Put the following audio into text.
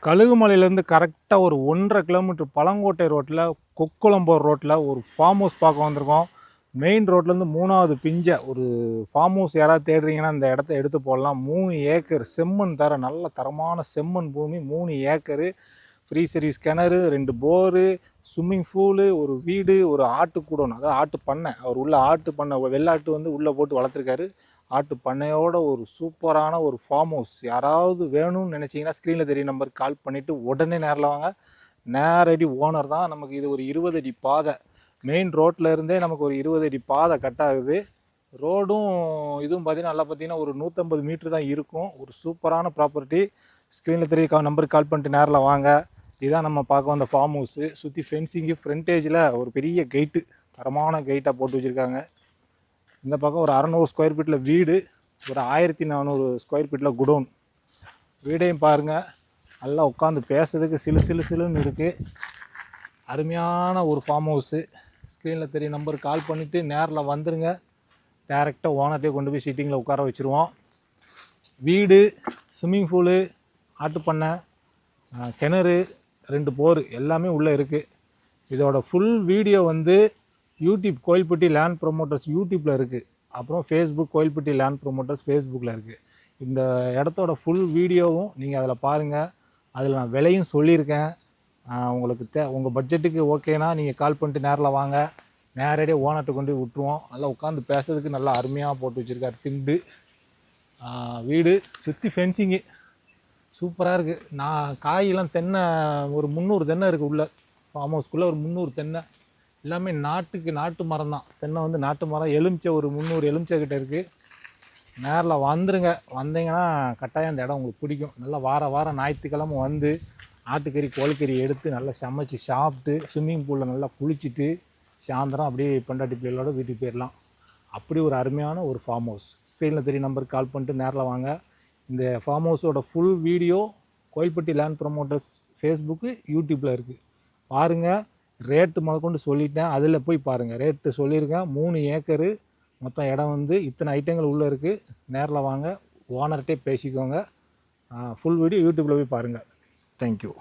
கழுகுமலையிலேருந்து கரெக்டாக ஒரு 1.5 கிலோமீட்டர் பழங்கோட்டை ரோட்டில் கொக்குளம்பூர் ரோட்டில் ஒரு ஃபார்ம் ஹவுஸ் பார்க்க வந்திருக்கோம். மெயின் ரோட்லேருந்து 3வது பிஞ்சை ஒரு ஃபார்ம் ஹவுஸ் யாராவது தேடுறீங்கன்னா இந்த இடத்த எடுத்து போடலாம். 3 ஏக்கர் செம்மண் நல்ல தரமான செம்மண் பூமி, 3 ஏக்கரு, ஃப்ரீ சர்வீஸ் கிணறு, 2 போரு, ஸ்விம்மிங் பூலு, ஒரு வீடு, ஒரு ஆட்டு கூடணும், அதாவது ஆட்டு பண்ணை. அவர் உள்ள ஆட்டு பண்ணை வெள்ளாட்டு வந்து உள்ளே போட்டு வளர்த்துருக்காரு. ஆட்டு பண்ணையோட ஒரு சூப்பரான ஒரு ஃபார்ம் ஹவுஸ் யாராவது வேணும்னு நினச்சிங்கன்னா ஸ்க்ரீனில் தெரிய நம்பருக்கு கால் பண்ணிவிட்டு உடனே நேரில் வாங்க. நேரடி ஓனர் தான். நமக்கு இது ஒரு 20 அடி பாதை, மெயின் ரோட்டில் இருந்தே நமக்கு ஒரு 20 அடி பாதை கட் ஆகுது. ரோடும் இதுவும் பார்த்திங்கன்னா ஒரு 150 மீட்ரு தான் இருக்கும். ஒரு சூப்பரான ப்ராப்பர்ட்டி. ஸ்க்ரீனில் தெரிய நம்பருக்கு கால் பண்ணிட்டு நேரில் வாங்க. இதுதான் நம்ம பார்க்க வந்த ஃபார்ம் ஹவுஸு. சுற்றி ஃபென்சிங்கு, ஃப்ரண்டேஜில் ஒரு பெரிய கெயிட்டு, தரமான கெயிட்டாக போட்டு வச்சுருக்காங்க. இந்த பக்கம் ஒரு 600 ஸ்கொயர் ஃபீட்டில் வீடு, ஒரு 1400 ஸ்கொயர் ஃபீட்டில் குடோன். வீடையும் பாருங்கள், நல்லா உட்காந்து பேசுறதுக்கு சிலுன்னு இருக்குது. அருமையான ஒரு ஃபார்ம் ஹவுஸு. ஸ்க்ரீனில் தெரிய நம்பருக்கு கால் பண்ணிவிட்டு நேரில் வந்துடுங்க. டேரெக்டாக ஓனர்கிட்டே கொண்டு போய் சீட்டிங்கில் உட்கார வச்சுருவோம். வீடு, ஸ்விம்மிங் பூலு, ஆட்டுப்பண்ணை, கிணறு, 2 போர் எல்லாமே உள்ளே இருக்குது. இதோட ஃபுல் வீடியோ வந்து யூடியூப் கோயில்பட்டி லேண்ட் ப்ரொமோட்டர்ஸ் யூடியூப்பில் இருக்குது. அப்புறம் ஃபேஸ்புக் கோயில்பட்டி லேண்ட் ப்ரொமோட்டர்ஸ் ஃபேஸ்புக்கில் இருக்குது. இந்த இடத்தோட ஃபுல் வீடியோவும் நீங்கள் அதில் பாருங்கள். அதில் நான் விலையும் சொல்லியிருக்கேன். உங்களுக்கு உங்கள் பட்ஜெட்டுக்கு ஓகேனா நீங்கள் கால் பண்ணிட்டு நேரில் வாங்க. நேரடியாக ஓனர்கிட்ட கொண்டு போய் விட்டுருவோம். நல்லா உட்காந்து பேசுறதுக்கு நல்லா அருமையாக போட்டு வச்சுருக்காரு திண்டு. வீடு சுற்றி ஃபென்சிங்கு சூப்பராக இருக்குது. நான் காயெல்லாம் தென்னை ஒரு 300 தென்னை இருக்குது உள்ள ஃபார்ம் ஹவுஸ்க்குள்ளே. ஒரு 300 தென்னை, எல்லாமே நாட்டு மரம் தான். தென்னை வந்து நாட்டு மரம். எலுமிச்சை ஒரு 300 எலுமிச்சை கிட்ட இருக்குது. நேரில் வந்துடுங்க. வந்தீங்கன்னா கட்டாயம் அந்த இடம் உங்களுக்கு பிடிக்கும். நல்லா வாரம் ஞாயிற்றுக்கிழமை வந்து ஆட்டுக்கறி கோழிக்கறி எடுத்து நல்லா சமைச்சு சாப்பிட்டு ஸ்விம்மிங் பூலில் நல்லா குளிச்சுட்டு சாயந்தரம் அப்படியே பொண்டாட்டி பிள்ளைகளோட வீட்டுக்கு போயிடலாம். அப்படி ஒரு அருமையான ஒரு ஃபார்ம் ஹவுஸ். ஸ்க்ரீனில் தெரிய நம்பருக்கு கால் பண்ணிட்டு நேரில் வாங்க. இந்த ஃபார்ம் ஹவுஸோட full video Kovilpatti land promoters ஃபேஸ்புக்கு யூடியூப்பில் இருக்குது. பாருங்கள். ரேட்டு முதற்கொண்டு சொல்லிட்டேன், அதில் போய் பாருங்கள். ரேட்டு சொல்லியிருக்கேன். 3 ஏக்கரு மொத்தம் இடம் வந்து இத்தனை ஐட்டங்கள் உள்ளே இருக்குது. நேரில் வாங்க, ஓனர்கிட்டே பேசிக்கோங்க. ஃபுல் வீடியோ யூடியூப்பில் போய் பாருங்கள். தேங்க்யூ.